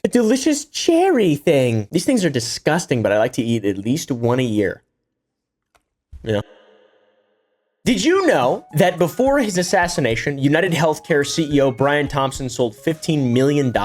a delicious cherry thing. These things are disgusting, but I like to eat at least one a year. You know? Did you know that before his assassination, United Healthcare CEO Brian Thompson sold $15 million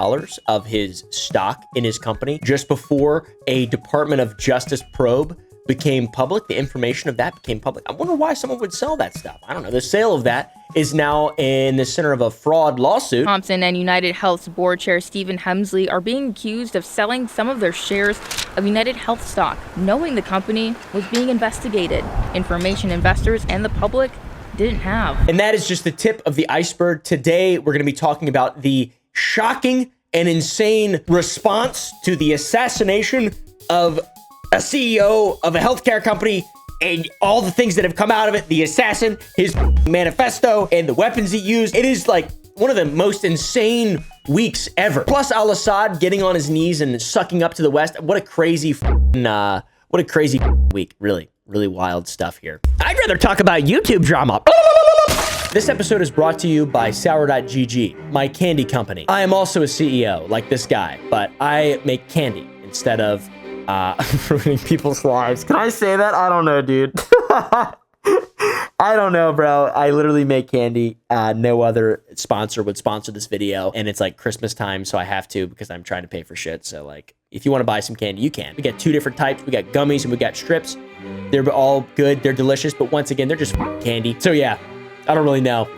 of his stock in his company just before a Department of Justice probe became public? The information of that became public. I wonder why someone would sell that stuff. I don't know. The sale of that is now in the center of a fraud lawsuit. Thompson and United Health's board chair Stephen Hemsley are being accused of selling some of their shares of United Health stock, knowing the company was being investigated. Information investors and the public didn't have. And that is just the tip of the iceberg. Today, we're going to be talking about the shocking and insane response to the assassination of a CEO of a healthcare company and all the things that have come out of it, the assassin, his manifesto, and the weapons he used. It is like one of the most insane weeks ever. Plus Al-Assad getting on his knees and sucking up to the West. What a crazy week. Really, really wild stuff here. I'd rather talk about YouTube drama. This episode is brought to you by Sour.gg, my candy company. I am also a CEO, like this guy, but I make candy instead of ruining people's lives. Can I say that? I don't know, dude. I don't know, bro. I literally make candy. No other sponsor would sponsor this video. And it's like Christmas time, so I have to because I'm trying to pay for shit. So like, if you want to buy some candy, you can. We got two different types. We got gummies and we got strips. They're all good. They're delicious. But once again, they're just candy. So yeah, I don't really know.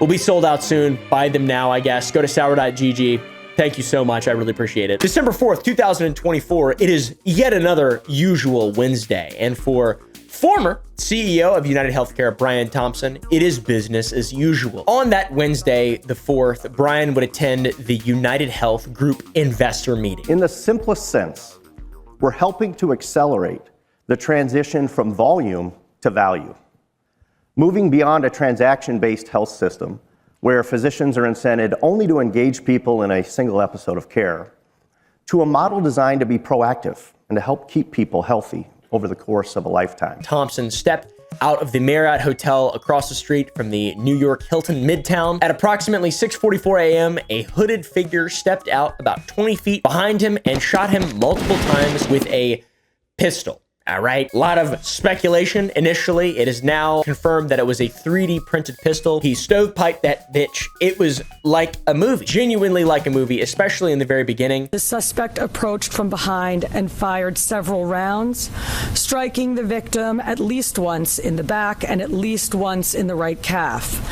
We'll be sold out soon. Buy them now, I guess. Go to sour.gg. Thank you so much. I really appreciate it. December 4th, 2024. It is yet another usual Wednesday. And for former CEO of United Healthcare, Brian Thompson, it is business as usual. On that Wednesday, the 4th, Brian would attend the United Health Group investor meeting. In the simplest sense, we're helping to accelerate the transition from volume to value, moving beyond a transaction-based health system where physicians are incented only to engage people in a single episode of care, to a model designed to be proactive and to help keep people healthy over the course of a lifetime. Thompson stepped out of the Marriott Hotel across the street from the New York Hilton Midtown. At approximately 6:44 a.m., a hooded figure stepped out about 20 feet behind him and shot him multiple times with a pistol. All right. A lot of speculation initially. It is now confirmed that it was a 3D printed pistol. He stovepiped that bitch. It was like a movie, genuinely like a movie, especially in the very beginning. The suspect approached from behind and fired several rounds, striking the victim at least once in the back and at least once in the right calf.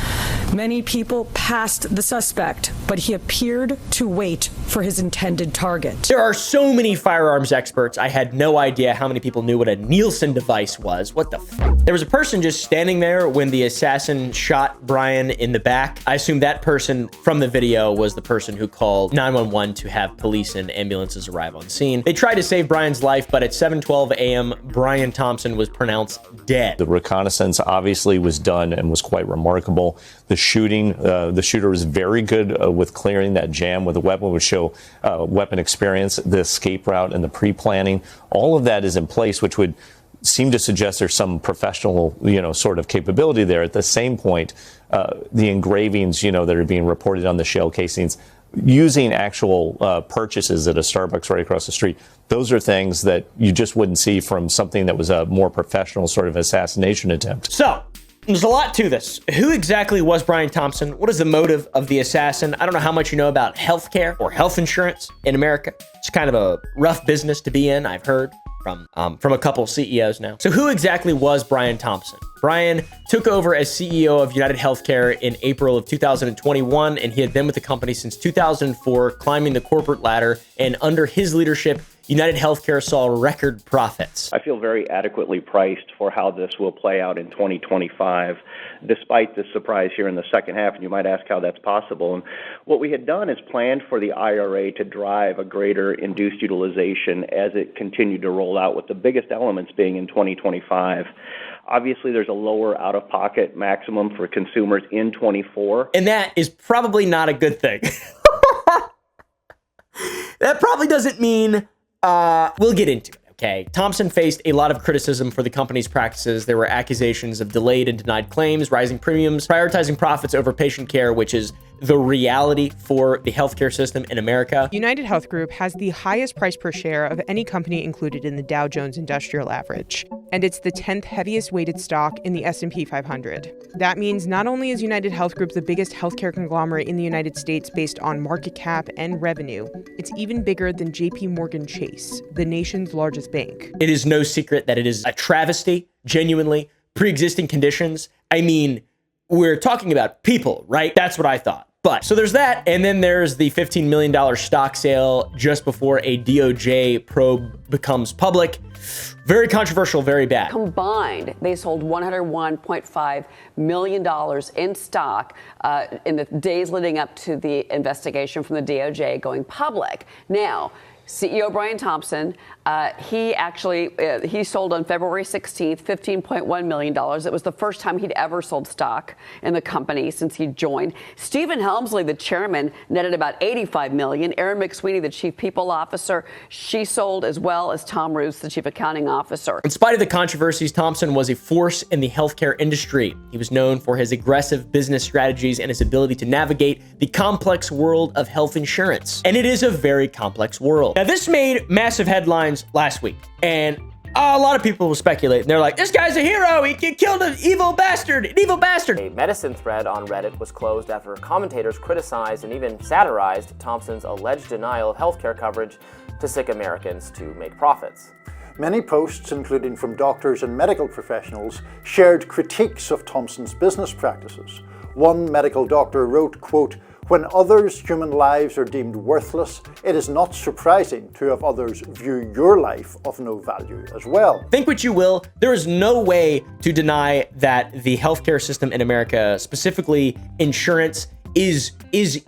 Many people passed the suspect, but he appeared to wait for his intended target. There are so many firearms experts. I had no idea how many people knew what a Nielsen device was. What the f? There was a person just standing there when the assassin shot Brian in the back. I assume that person from the video was the person who called 911 to have police and ambulances arrive on scene. They tried to save Brian's life, but at 7:12 a.m., Brian Thompson was pronounced dead. The reconnaissance obviously was done and was quite remarkable. The shooter was very good with clearing that jam with a weapon, which show weapon experience, the escape route and the pre-planning. All of that is in place, which would seem to suggest there's some professional, sort of capability there. At the same point, the engravings, that are being reported on the shell casings, using actual purchases at a Starbucks right across the street, those are things that you just wouldn't see from something that was a more professional sort of assassination attempt. So, there's a lot to this. Who exactly was Brian Thompson? What is the motive of the assassin? I don't know how much you know about healthcare or health insurance in America. It's kind of a rough business to be in, I've heard from a couple CEOs now. So who exactly was Brian Thompson? Brian took over as CEO of United Healthcare in April of 2021, and he had been with the company since 2004, climbing the corporate ladder, and under his leadership, United Healthcare saw record profits. I feel very adequately priced for how this will play out in 2025, despite the surprise here in the second half, and you might ask how that's possible. And what we had done is planned for the IRA to drive a greater induced utilization as it continued to roll out, with the biggest elements being in 2025. Obviously, there's a lower out-of-pocket maximum for consumers in 24. And that is probably not a good thing. That probably doesn't mean... we'll get into it, okay? Thompson faced a lot of criticism for the company's practices. There were accusations of delayed and denied claims, rising premiums, prioritizing profits over patient care, which is the reality for the healthcare system in America. United Health Group has the highest price per share of any company included in the Dow Jones Industrial Average, and it's the 10th heaviest weighted stock in the S&P 500. That means not only is United Health Group the biggest healthcare conglomerate in the United States based on market cap and revenue, it's even bigger than JP Morgan Chase, the nation's largest bank. It is no secret that it is a travesty, genuinely. Pre-existing conditions. I mean, we're talking about people, right? That's what I thought. But so there's that. And then there's the $15 million stock sale just before a DOJ probe becomes public. Very controversial, very bad. Combined, they sold $101.5 million in stock in the days leading up to the investigation from the DOJ going public. Now, CEO Brian Thompson, he sold on February 16th, $15.1 million. It was the first time he'd ever sold stock in the company since he joined. Stephen Helmsley, the chairman, netted about $85 million. Erin McSweeney, the chief people officer, she sold, as well as Tom Roos, the chief accounting officer. In spite of the controversies, Thompson was a force in the healthcare industry. He was known for his aggressive business strategies and his ability to navigate the complex world of health insurance. And it is a very complex world. Now, this made massive headlines last week, and a lot of people will speculate, and they're like, this guy's a hero, he killed an evil bastard. A medicine thread on Reddit was closed after commentators criticized and even satirized Thompson's alleged denial of healthcare coverage to sick Americans to make profits. Many posts, including from doctors and medical professionals, shared critiques of Thompson's business practices. One medical doctor wrote, quote, "When others' human lives are deemed worthless, it is not surprising to have others view your life of no value as well." Think what you will, there is no way to deny that the healthcare system in America, specifically insurance, is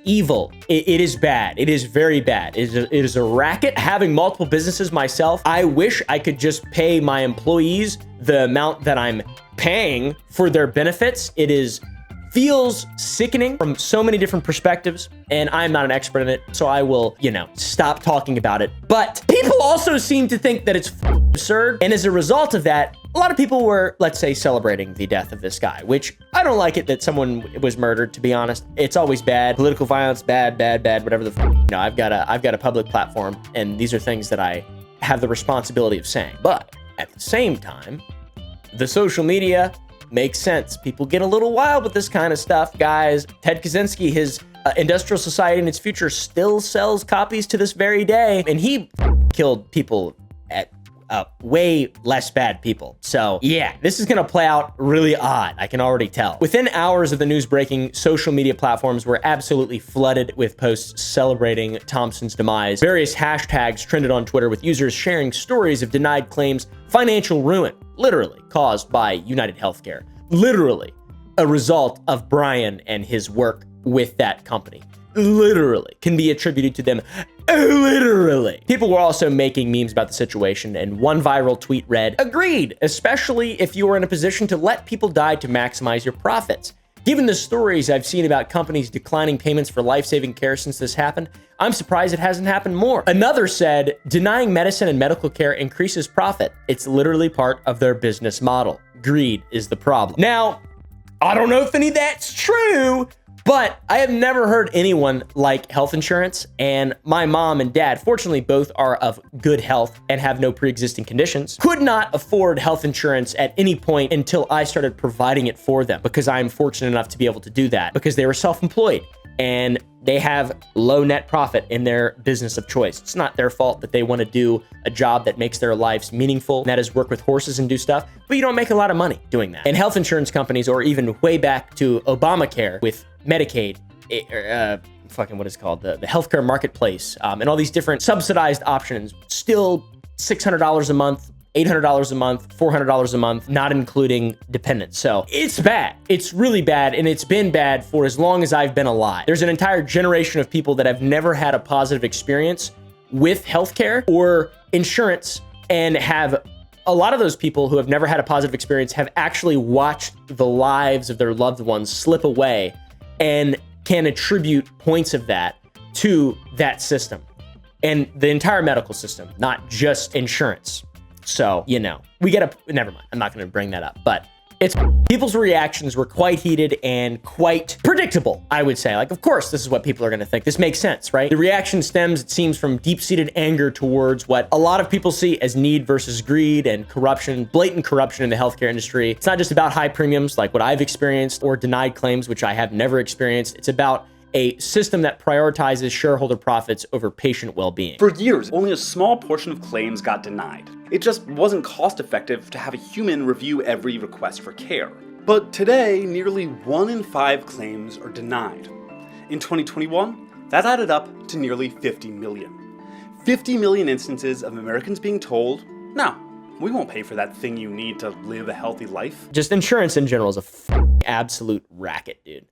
evil. It is bad. It is very bad. It is a racket. Having multiple businesses myself, I wish I could just pay my employees the amount that I'm paying for their benefits. Feels sickening from so many different perspectives, and I'm not an expert in it, so I will, stop talking about it. But people also seem to think that it's absurd, and as a result of that, a lot of people were, let's say, celebrating the death of this guy, which I don't like it that someone was murdered, to be honest. It's always bad. Political violence, bad, whatever the I've got a public platform, and these are things that I have the responsibility of saying. But at the same time, the social media makes sense. People get a little wild with this kind of stuff, guys. Ted Kaczynski, his Industrial Society and Its Future still sells copies to this very day, and he killed people at way less bad people. So yeah, this is gonna play out really odd. I can already tell. Within hours of the news breaking, social media platforms were absolutely flooded with posts celebrating Thompson's demise. Various hashtags trended on Twitter with users sharing stories of denied claims, financial ruin, literally caused by United Healthcare, literally a result of Brian and his work with that company. Literally can be attributed to them. Literally. People were also making memes about the situation, and one viral tweet read, "Agreed, especially if you are in a position to let people die to maximize your profits. Given the stories I've seen about companies declining payments for life-saving care since this happened, I'm surprised it hasn't happened more." Another said, "Denying medicine and medical care increases profit. It's literally part of their business model. Greed is the problem." Now, I don't know if any of that's true, but I have never heard anyone like health insurance, and my mom and dad, fortunately both are of good health and have no pre-existing conditions, could not afford health insurance at any point until I started providing it for them, because I'm fortunate enough to be able to do that because they were self-employed and they have low net profit in their business of choice. It's not their fault that they want to do a job that makes their lives meaningful, and that is work with horses and do stuff, but you don't make a lot of money doing that. And health insurance companies, or even way back to Obamacare with Medicaid, what is it called? The healthcare marketplace, and all these different subsidized options, still $600 a month, $800 a month, $400 a month, not including dependents. So it's bad. It's really bad, and it's been bad for as long as I've been alive. There's an entire generation of people that have never had a positive experience with healthcare or insurance, and have a lot of those people who have never had a positive experience have actually watched the lives of their loved ones slip away and can attribute points of that to that system and the entire medical system, not just insurance. So, we gotta, never mind. I'm not gonna bring that up, but People's reactions were quite heated and quite predictable, I would say. Like, of course, this is what people are going to think. This makes sense, right? The reaction stems, it seems, from deep-seated anger towards what a lot of people see as need versus greed and corruption, blatant corruption in the healthcare industry. It's not just about high premiums like what I've experienced or denied claims, which I have never experienced. It's about a system that prioritizes shareholder profits over patient well-being. For years, only a small portion of claims got denied. It just wasn't cost-effective to have a human review every request for care. But today, nearly 1 in 5 claims are denied. In 2021, that added up to nearly 50 million. 50 million instances of Americans being told, no, we won't pay for that thing you need to live a healthy life. Just insurance in general is a absolute racket, dude.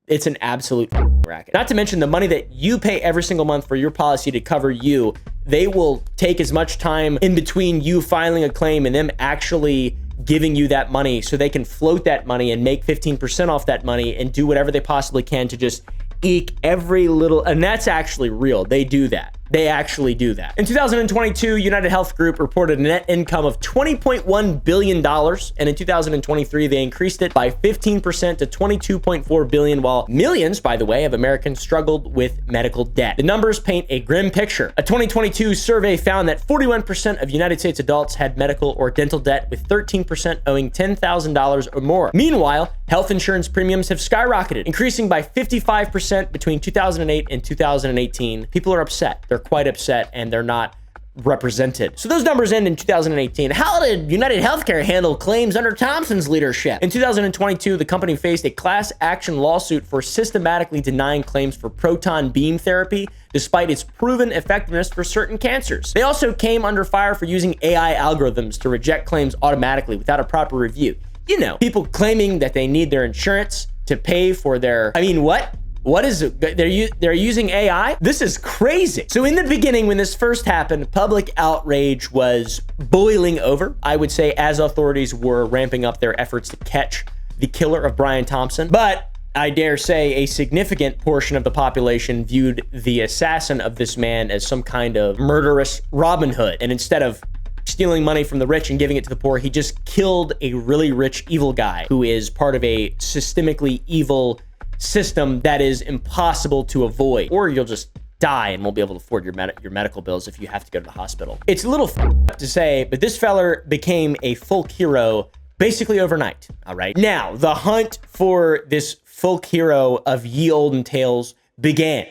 It's an absolute racket. Not to mention the money that you pay every single month for your policy to cover you. They will take as much time in between you filing a claim and them actually giving you that money so they can float that money and make 15% off that money and do whatever they possibly can to just eke every little, and that's actually real. They do that. They actually do that. In 2022, United Health Group reported a net income of $20.1 billion, and in 2023, they increased it by 15% to $22.4 billion, while millions, by the way, of Americans struggled with medical debt. The numbers paint a grim picture. A 2022 survey found that 41% of United States adults had medical or dental debt, with 13% owing $10,000 or more. Meanwhile, health insurance premiums have skyrocketed, increasing by 55% between 2008 and 2018. People are upset. They're quite upset, and they're not represented. So those numbers end in 2018. How did United Healthcare handle claims under Thompson's leadership? In 2022, the company faced a class action lawsuit for systematically denying claims for proton beam therapy, despite its proven effectiveness for certain cancers. They also came under fire for using AI algorithms to reject claims automatically without a proper review. You know, people claiming that they need their insurance to pay for their, what? What is it? They're using AI? This is crazy. So in the beginning, when this first happened, public outrage was boiling over, I would say, as authorities were ramping up their efforts to catch the killer of Brian Thompson. But I dare say a significant portion of the population viewed the assassin of this man as some kind of murderous Robin Hood. And instead of stealing money from the rich and giving it to the poor, he just killed a really rich, evil guy who is part of a systemically evil system that is impossible to avoid, or you'll just die and won't be able to afford your medical bills if you have to go to the hospital. It's a little up to say, but this feller became a folk hero basically overnight. All right. Now, the hunt for this folk hero of ye olden tales began.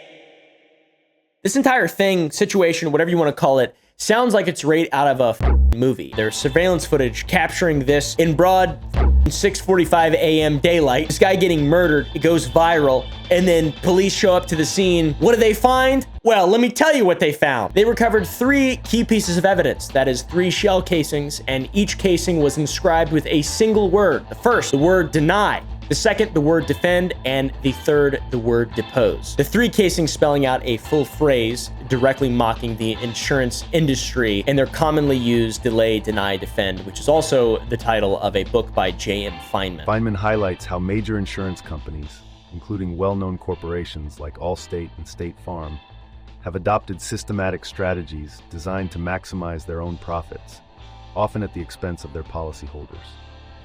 This entire thing, situation, whatever you want to call it, sounds like it's right out of a movie. There's surveillance footage capturing this in broad 6:45 a.m. daylight. This guy getting murdered, it goes viral, and then police show up to the scene. What do they find? Well, let me tell you what they found. They recovered 3 key pieces of evidence. That is 3 shell casings, and each casing was inscribed with a single word. The first, the word deny. The second, the word defend, and the third, the word depose. The 3 casings spelling out a full phrase directly mocking the insurance industry, and they're commonly used delay, deny, defend, which is also the title of a book by J.M. Feynman. Feynman highlights how major insurance companies, including well-known corporations like Allstate and State Farm, have adopted systematic strategies designed to maximize their own profits, often at the expense of their policyholders.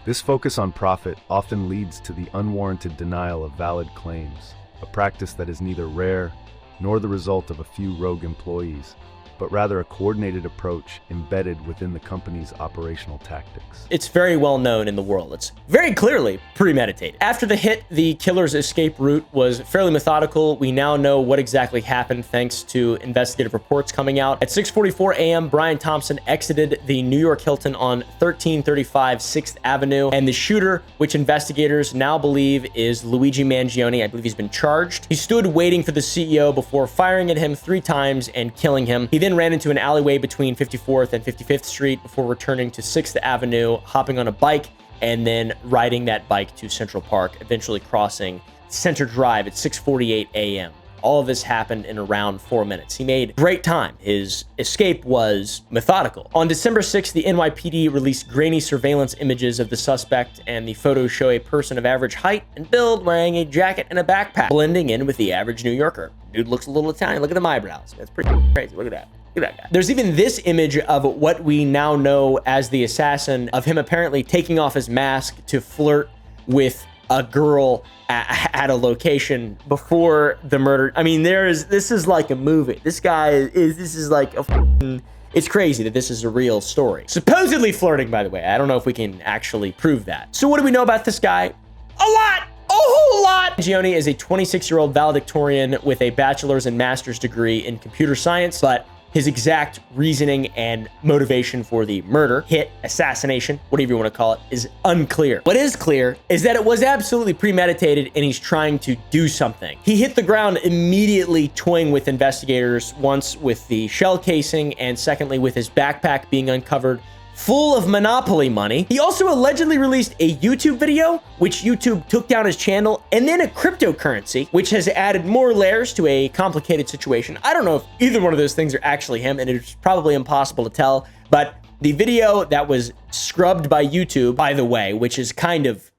This focus on profit often leads to the unwarranted denial of valid claims, a practice that is neither rare nor the result of a few rogue employees, but rather a coordinated approach embedded within the company's operational tactics. It's very well known in the world. It's very clearly premeditated. After the hit, the killer's escape route was fairly methodical. We now know what exactly happened thanks to investigative reports coming out. At 6:44 a.m., Brian Thompson exited the New York Hilton on 1335 6th Avenue, and the shooter, which investigators now believe is Luigi Mangione, I believe he's been charged. He stood waiting for the CEO before firing at him 3 times and killing him. He then ran into an alleyway between 54th and 55th Street before returning to 6th Avenue, hopping on a bike, and then riding that bike to Central Park, eventually crossing Center Drive at 6:48 a.m. All of this happened in around 4 minutes. He made great time. His escape was methodical. On December 6th, the NYPD released grainy surveillance images of the suspect, and the photos show a person of average height and build wearing a jacket and a backpack, blending in with the average New Yorker. Dude looks a little Italian. Look at them eyebrows. That's pretty crazy. Look at that. Look at that guy. There's even this image of what we now know as the assassin, of him apparently taking off his mask to flirt with a girl at a location before the murder. I mean, this is like a movie. This is like a it's crazy that this is a real story. Supposedly flirting, by the way. I don't know if we can actually prove that. So what do we know about this guy? A lot! A whole lot! Mangione is a 26-year-old valedictorian with a bachelor's and master's degree in computer science, but his exact reasoning and motivation for the murder, hit, assassination, whatever you want to call it, is unclear. What is clear is that it was absolutely premeditated and he's trying to do something. He hit the ground immediately toying with investigators, once with the shell casing and secondly with his backpack being uncovered full of Monopoly money. He also allegedly released a YouTube video, which YouTube took down his channel, and then a cryptocurrency, which has added more layers to a complicated situation. I don't know if either one of those things are actually him, and it's probably impossible to tell, but the video that was scrubbed by YouTube, by the way, which is kind of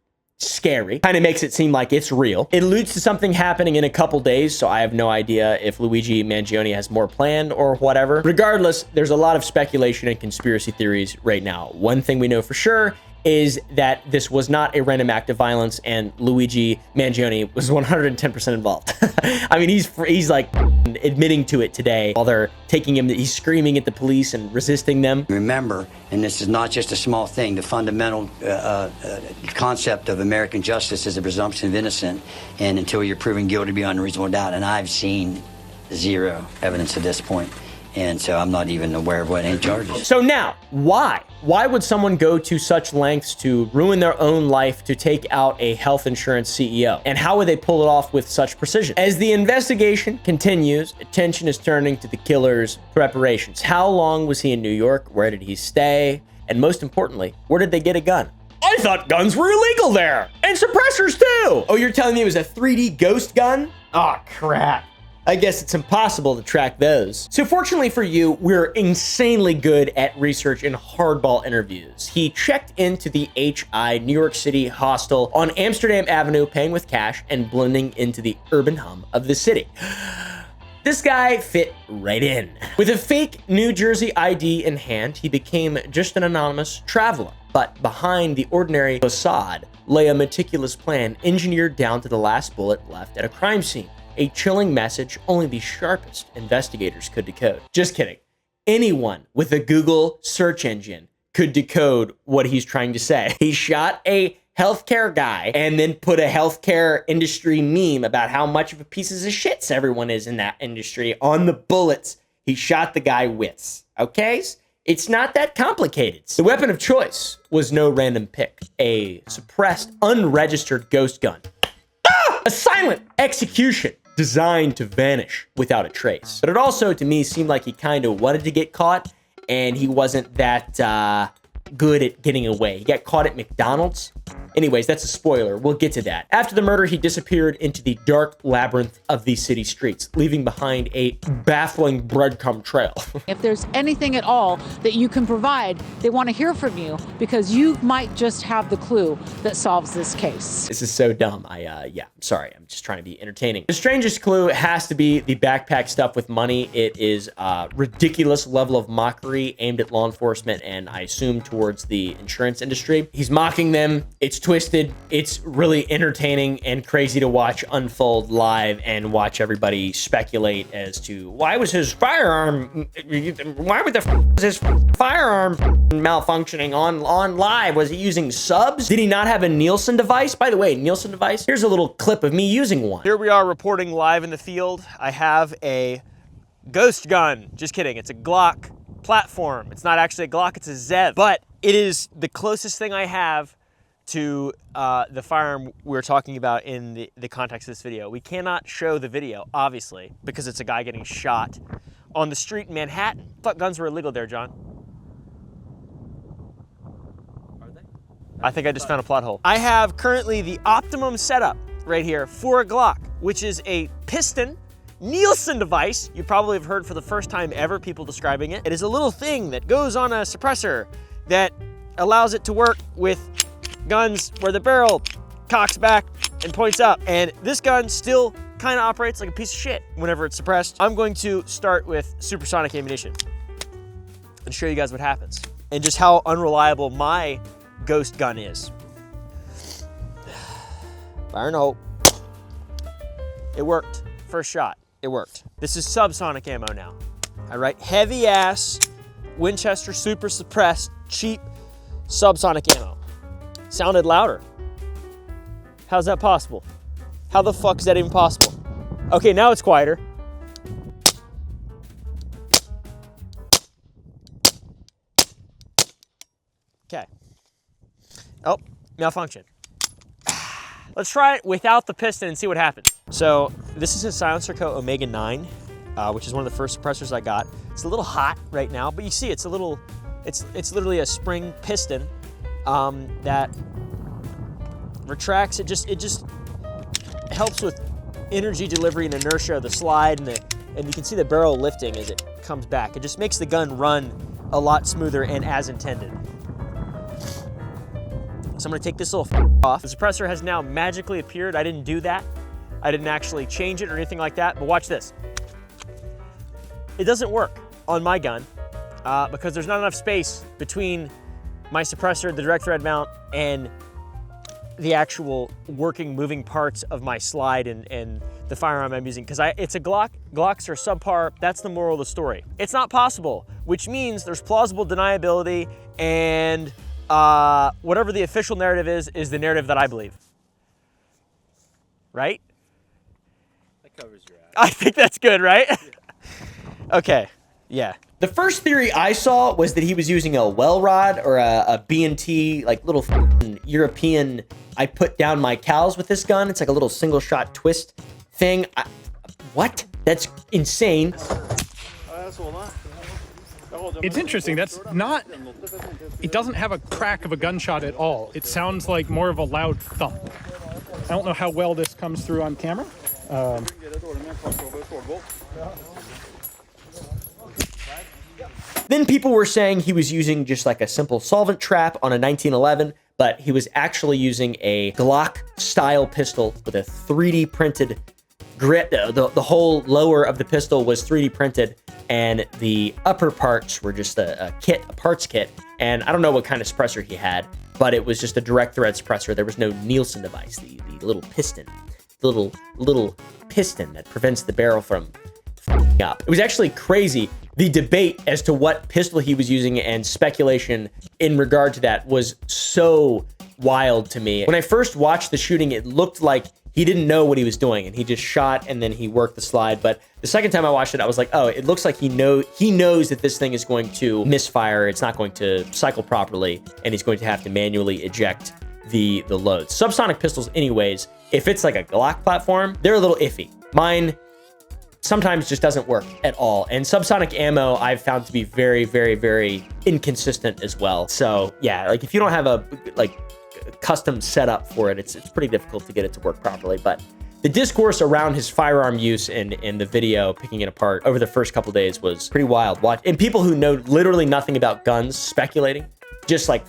scary, kind of makes it seem like it's real. It alludes to something happening in a couple days, so I have no idea if Luigi Mangione has more planned or whatever. Regardless, there's a lot of speculation and conspiracy theories right now. One thing we know for sure is that this was not a random act of violence and Luigi Mangione was 110% involved. I mean, he's like admitting to it today while they're taking him, he's screaming at the police and resisting them. Remember, and this is not just a small thing, the fundamental concept of American justice is a presumption of innocence, and until you're proven guilty beyond a reasonable doubt, and I've seen zero evidence at this point. And so I'm not even aware of what any charges. So now, why? Why would someone go to such lengths to ruin their own life to take out a health insurance CEO? And how would they pull it off with such precision? As the investigation continues, attention is turning to the killer's preparations. How long was he in New York? Where did he stay? And most importantly, where did they get a gun? I thought guns were illegal there! And suppressors too! Oh, you're telling me it was a 3D ghost gun? Oh, crap. I guess it's impossible to track those. So fortunately for you, we're insanely good at research and hardball interviews. He checked into the HI New York City hostel on Amsterdam Avenue, paying with cash and blending into the urban hum of the city. This guy fit right in. With a fake New Jersey ID in hand, he became just an anonymous traveler. But behind the ordinary facade lay a meticulous plan engineered down to the last bullet left at a crime scene. A chilling message only the sharpest investigators could decode. Just kidding. Anyone with a Google search engine could decode what he's trying to say. He shot a healthcare guy and then put a healthcare industry meme about how much of a pieces of shits everyone is in that industry on the bullets he shot the guy with. Okay? It's not that complicated. The weapon of choice was no random pick. A suppressed, unregistered ghost gun. A silent execution designed to vanish without a trace. But it also, to me, seemed like he kind of wanted to get caught, and he wasn't that good at getting away. He got caught at McDonald's. Anyways, that's a spoiler. We'll get to that. After the murder, he disappeared into the dark labyrinth of the city streets, leaving behind a baffling breadcrumb trail. If there's anything at all that you can provide, they want to hear from you because you might just have the clue that solves this case. This is so dumb. I'm sorry. I'm just trying to be entertaining. The strangest clue has to be the backpack stuff with money. It is a ridiculous level of mockery aimed at law enforcement and I assume towards the insurance industry. He's mocking them. It's twisted. It's really entertaining and crazy to watch unfold live and watch everybody speculate as to why was his firearm malfunctioning on live? Was he using subs? Did he not have a Nielsen device? By the way, Nielsen device, here's a little clip of me using one. Here we are reporting live in the field. I have a ghost gun. Just kidding. It's a Glock platform. It's not actually a Glock, it's a Zev, but it is the closest thing I have to the firearm we're talking about in the context of this video. We cannot show the video, obviously, because it's a guy getting shot on the street in Manhattan. I thought guns were illegal there, John. Are they? I think I just found a plot hole. I have currently the optimum setup right here for a Glock, which is a piston Nielsen device. You probably have heard for the first time ever people describing it. It is a little thing that goes on a suppressor that allows it to work with guns where the barrel cocks back and points up. And this gun still kind of operates like a piece of shit whenever it's suppressed. I'm going to start with supersonic ammunition and show you guys what happens and just how unreliable my ghost gun is. Fire in the hole. It worked. First shot, it worked. This is subsonic ammo now. All right, heavy ass Winchester super suppressed, cheap subsonic ammo. Sounded louder. How's that possible? How the fuck is that even possible? Okay, now it's quieter. Okay. Oh, malfunction. Let's try it without the piston and see what happens. So this is a Silencer Co. Omega 9, which is one of the first suppressors I got. It's a little hot right now, but you see it's a little, it's literally a spring piston that retracts. It just helps with energy delivery and inertia of the slide, and you can see the barrel lifting as it comes back. It just makes the gun run a lot smoother and as intended. So I'm gonna take this little off. The suppressor has now magically appeared. I didn't do that. I didn't actually change it or anything like that, but watch this. It doesn't work on my gun because there's not enough space between my suppressor, the direct thread mount, and the actual working, moving parts of my slide and the firearm I'm using, because it's a Glock. Glocks are subpar. That's the moral of the story. It's not possible, which means there's plausible deniability, and whatever the official narrative is the narrative that I believe. Right? That covers your ass. I think that's good, right? Yeah. Okay, yeah. The first theory I saw was that he was using a well rod or a B&T, like little European, I put down my cows with this gun. It's like a little single shot twist thing. What? That's insane. It's interesting. That's not, it doesn't have a crack of a gunshot at all. It sounds like more of a loud thump. I don't know how well this comes through on camera. Then people were saying he was using just like a simple solvent trap on a 1911, but he was actually using a Glock style pistol with a 3D printed grip. The whole lower of the pistol was 3D printed, and the upper parts were just a parts kit. And I don't know what kind of suppressor he had, but it was just a direct thread suppressor. There was no Nielsen device, the little piston, little piston that prevents the barrel from up. It was actually crazy. The debate as to what pistol he was using and speculation in regard to that was so wild to me. When I first watched the shooting, it looked like he didn't know what he was doing and he just shot and then he worked the slide. But the second time I watched it, I was like, oh, it looks like he knows that this thing is going to misfire. It's not going to cycle properly, and he's going to have to manually eject the loads. Subsonic pistols anyways, if it's like a Glock platform, they're a little iffy. Mine sometimes just doesn't work at all. And subsonic ammo I've found to be very, very, very inconsistent as well. So yeah, like if you don't have a custom setup for it, it's pretty difficult to get it to work properly. But the discourse around his firearm use in the video, picking it apart over the first couple days, was pretty wild. And people who know literally nothing about guns speculating, just like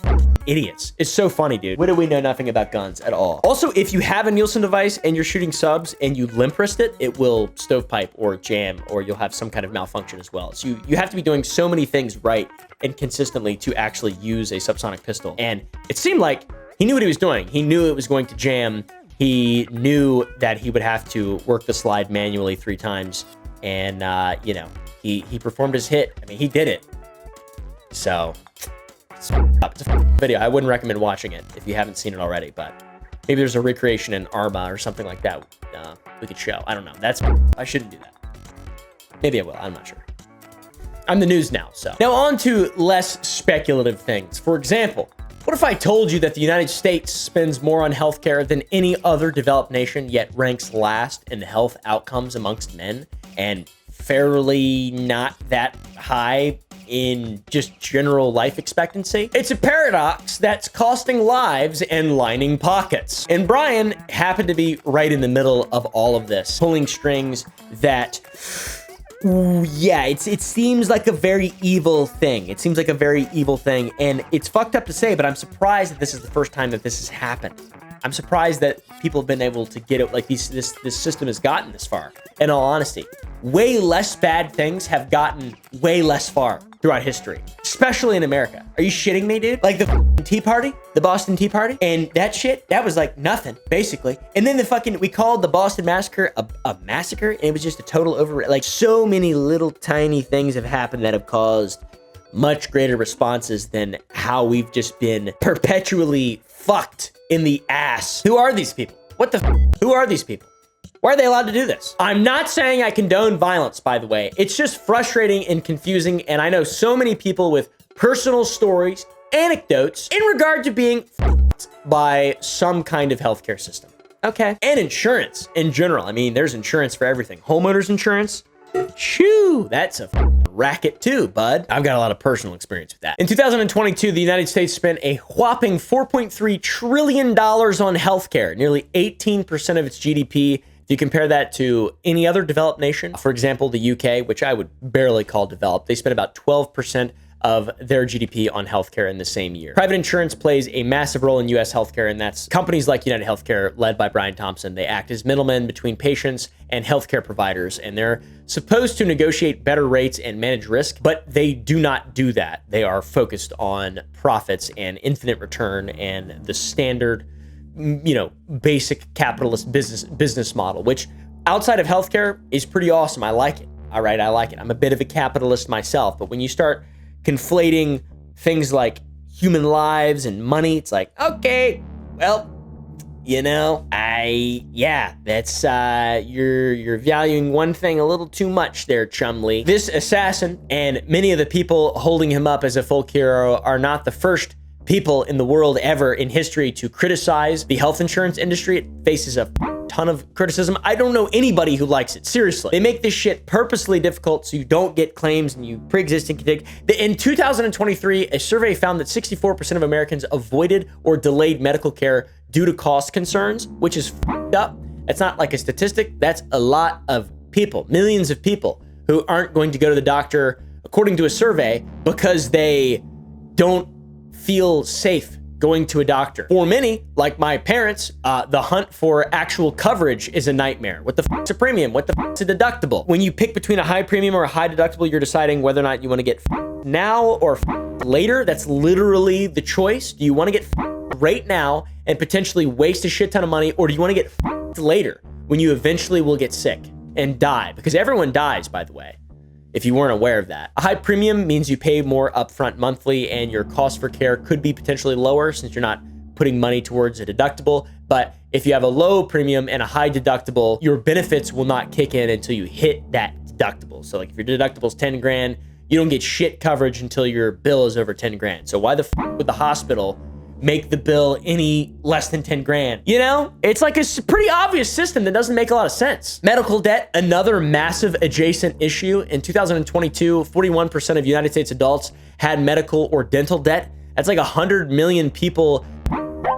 idiots. It's so funny, dude. What do we know nothing about guns at all? Also, if you have a Nielsen device and you're shooting subs and you limp wrist it, it will stovepipe or jam, or you'll have some kind of malfunction as well. So you have to be doing so many things right and consistently to actually use a subsonic pistol. And it seemed like he knew what he was doing. He knew it was going to jam. He knew that he would have to work the slide manually 3 times. And, you know, he performed his hit. I mean, he did it. So it's a video. I wouldn't recommend watching it if you haven't seen it already, but maybe there's a recreation in Arma or something like that we could show. I don't know. I shouldn't do that. Maybe I will. I'm not sure. I'm the news now, so. Now on to less speculative things. For example, what if I told you that the United States spends more on healthcare than any other developed nation, yet ranks last in health outcomes amongst men, and fairly not that high in just general life expectancy? It's a paradox that's costing lives and lining pockets. And Brian happened to be right in the middle of all of this, pulling strings that, yeah, it seems like a very evil thing. It seems like a very evil thing, and it's fucked up to say, but I'm surprised that this is the first time that this has happened. I'm surprised that people have been able to get it, like this system has gotten this far. In all honesty, way less bad things have gotten way less far throughout history, especially in America. Are you shitting me, dude? Like the Tea Party, the Boston Tea Party, and that shit, that was like nothing, basically. And then we called the Boston Massacre a massacre, and it was just a total like so many little tiny things have happened that have caused much greater responses than how we've just been perpetually fucked in the ass. Who are these people? Who are these people? Why are they allowed to do this? I'm not saying I condone violence, by the way. It's just frustrating and confusing, and I know so many people with personal stories, anecdotes, in regard to being fucked by some kind of healthcare system. Okay? And insurance in general. I mean, there's insurance for everything. Homeowners insurance? Shoo, that's a racket too, bud. I've got a lot of personal experience with that. In 2022, the United States spent a whopping $4.3 trillion on healthcare, nearly 18% of its GDP. If you compare that to any other developed nation, for example, the UK, which I would barely call developed, they spent about 12% of their GDP on healthcare in the same year. Private insurance plays a massive role in US healthcare, and that's companies like United Healthcare, led by Brian Thompson. They act as middlemen between patients and healthcare providers, and they're supposed to negotiate better rates and manage risk, but they do not do that. They are focused on profits and infinite return and the standard, basic capitalist business model, which outside of healthcare is pretty awesome. I like it. All right, I like it. I'm a bit of a capitalist myself, but when you start conflating things like human lives and money, it's like, okay, well, that's you're valuing one thing a little too much there, Chumley. This assassin and many of the people holding him up as a folk hero are not the first people in the world ever in history to criticize the health insurance industry. It faces a ton of criticism. I don't know anybody who likes it. Seriously. They make this shit purposely difficult so you don't get claims and you pre-existing condition. In 2023, a survey found that 64% of Americans avoided or delayed medical care due to cost concerns, which is fucked up. That's not like a statistic. That's a lot of people, millions of people who aren't going to go to the doctor, according to a survey, because they don't feel safe going to a doctor. For many, like my parents, the hunt for actual coverage is a nightmare. What the fuck's a premium? What the fuck's a deductible? When you pick between a high premium or a high deductible, you're deciding whether or not you want to get now or later. That's literally the choice. Do you want to get right now and potentially waste a shit ton of money, or do you want to get later when you eventually will get sick and die? Because everyone dies, by the way, if you weren't aware of that. A high premium means you pay more upfront monthly and your cost for care could be potentially lower since you're not putting money towards a deductible. But if you have a low premium and a high deductible, your benefits will not kick in until you hit that deductible. So like if your deductible is 10 grand, you don't get shit coverage until your bill is over 10 grand. So why the fuck would the hospital make the bill any less than 10 grand? It's like a pretty obvious system that doesn't make a lot of sense. Medical debt, another massive adjacent issue. In 2022, 41% of United States adults had medical or dental debt. That's like 100 million people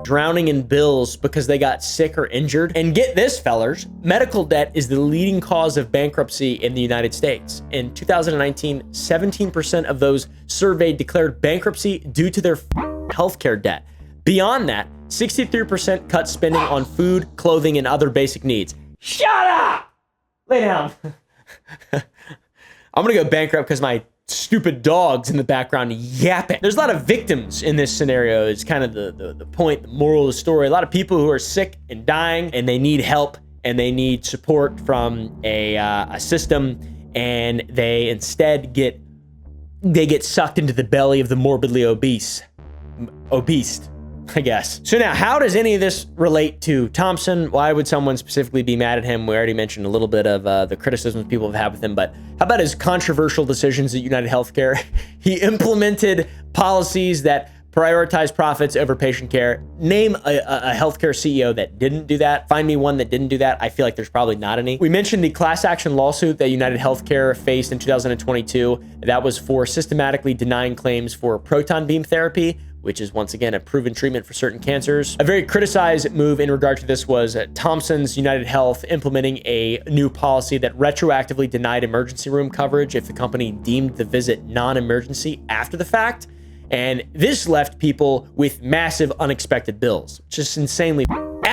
drowning in bills because they got sick or injured. And get this, fellers, medical debt is the leading cause of bankruptcy in the United States. In 2019, 17% of those surveyed declared bankruptcy due to their healthcare debt. Beyond that, 63% cut spending on food, clothing, and other basic needs. Shut up! Lay down. I'm gonna go bankrupt because my stupid dog's in the background yapping. There's a lot of victims in this scenario is kind of the point, the moral of the story. A lot of people who are sick and dying and they need help and they need support from a system, and they instead get sucked into the belly of the morbidly obese, I guess. So now, how does any of this relate to Thompson? Why would someone specifically be mad at him? We already mentioned a little bit of the criticisms people have had with him, but how about his controversial decisions at United Healthcare? He implemented policies that prioritize profits over patient care. Name a healthcare CEO that didn't do that. Find me one that didn't do that. I feel like there's probably not any. We mentioned the class action lawsuit that United Healthcare faced in 2022. That was for systematically denying claims for proton beam therapy, which is once again a proven treatment for certain cancers. A very criticized move in regard to this was Thompson's United Health implementing a new policy that retroactively denied emergency room coverage if the company deemed the visit non-emergency after the fact. And this left people with massive unexpected bills, which is insanely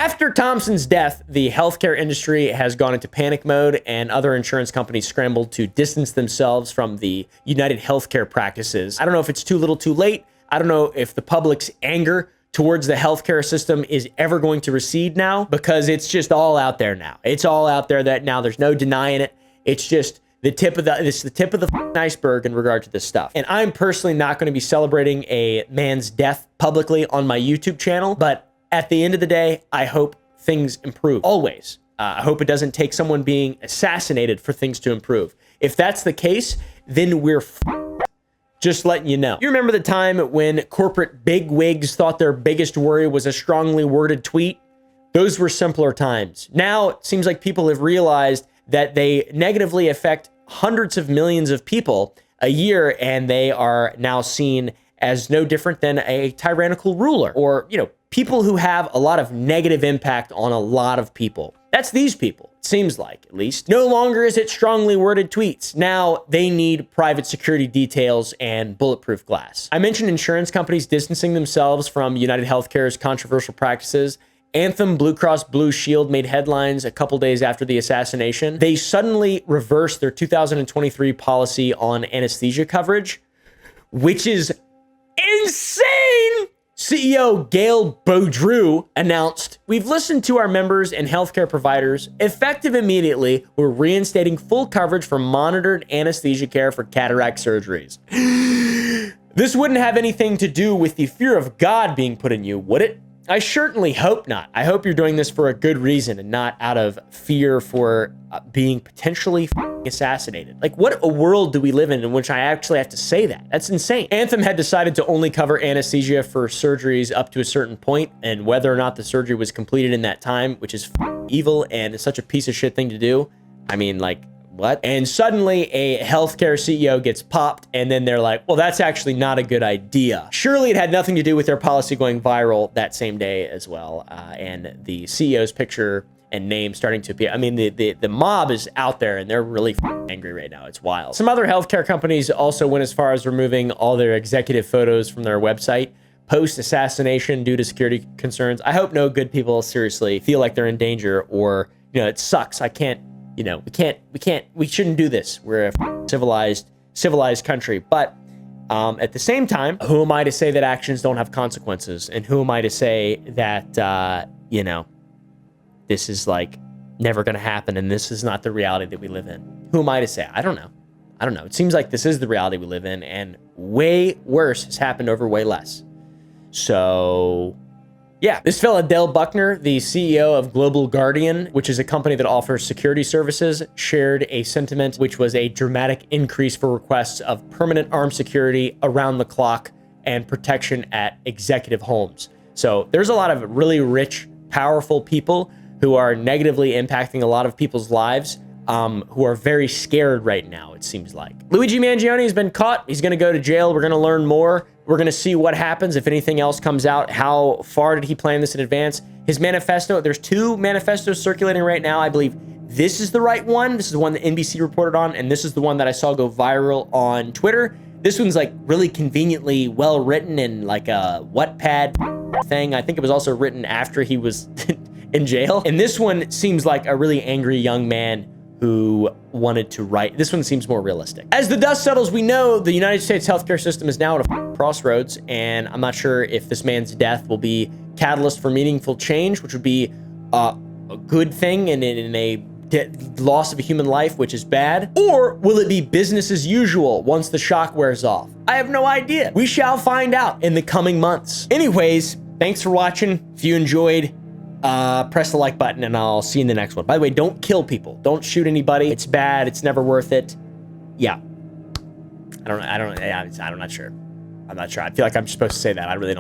After Thompson's death, the healthcare industry has gone into panic mode, and other insurance companies scrambled to distance themselves from the United healthcare practices. I don't know if it's too little too late. I don't know if the public's anger towards the healthcare system is ever going to recede now, because it's just all out there now. It's all out there that now there's no denying it. It's just the tip of the iceberg in regard to this stuff. And I'm personally not going to be celebrating a man's death publicly on my YouTube channel, but at the end of the day, I hope things improve. Always. I hope it doesn't take someone being assassinated for things to improve. If that's the case, then we're just letting you know. You remember the time when corporate bigwigs thought their biggest worry was a strongly worded tweet? Those were simpler times. Now it seems like people have realized that they negatively affect hundreds of millions of people a year, and they are now seen as no different than a tyrannical ruler, or, you know, people who have a lot of negative impact on a lot of people. That's these people, it seems like, at least. No longer is it strongly worded tweets. Now they need private security details and bulletproof glass. I mentioned insurance companies distancing themselves from United Healthcare's controversial practices. Anthem Blue Cross Blue Shield made headlines a couple days after the assassination. They suddenly reversed their 2023 policy on anesthesia coverage, which is insane. CEO Gail Boudreaux announced, "We've listened to our members and healthcare providers. Effective immediately, we're reinstating full coverage for monitored anesthesia care for cataract surgeries." This wouldn't have anything to do with the fear of God being put in you, would it? I certainly hope not. I hope you're doing this for a good reason and not out of fear for being potentially assassinated. Like, what a world do we live in which I actually have to say that? That's insane. Anthem had decided to only cover anesthesia for surgeries up to a certain point, and whether or not the surgery was completed in that time, which is evil and is such a piece of shit thing to do. I mean, like, what? And suddenly a healthcare CEO gets popped, and then they're like, well, that's actually not a good idea. Surely it had nothing to do with their policy going viral that same day as well, and the CEO's picture and name starting to appear. I mean, the mob is out there, and they're really angry right now. It's wild. Some other healthcare companies also went as far as removing all their executive photos from their website post-assassination due to security concerns. I hope no good people seriously feel like they're in danger, or, you know, it sucks. I can't, you know, we shouldn't do this. We're a civilized country. But at the same time, who am I to say that actions don't have consequences? And who am I to say that, you know, this is like never going to happen and this is not the reality that we live in? Who am I to say? I don't know. I don't know. It seems like this is the reality we live in, and way worse has happened over way less. So yeah, this fella, Dale Buckner, the CEO of Global Guardian, which is a company that offers security services, shared a sentiment which was a dramatic increase for requests of permanent armed security around the clock and protection at executive homes. So there's a lot of really rich, powerful people who are negatively impacting a lot of people's lives, who are very scared right now, it seems like. Luigi Mangione has been caught. He's going to go to jail. We're going to learn more. We're going to see what happens if anything else comes out. How far did he plan this in advance? His manifesto, there's two manifestos circulating right now. I believe this is the right one. This is the one that NBC reported on, and this is the one that I saw go viral on Twitter. This one's like really conveniently well written and like a Wattpad thing. I think it was also written after he was in jail. And this one seems like a really angry young man who wanted to write. This one seems more realistic. As the dust settles, we know the United States healthcare system is now at a crossroads, and I'm not sure if this man's death will be catalyst for meaningful change, which would be a good thing, and in a loss of a human life, which is bad, or will it be business as usual once the shock wears off? I have no idea. We shall find out in the coming months. Anyways, thanks for watching. If you enjoyed, press the like button, and I'll see you in the next one. By the way, don't kill people. Don't shoot anybody. It's bad. It's never worth it. Yeah. I'm not sure. I feel like I'm supposed to say that. I really don't know.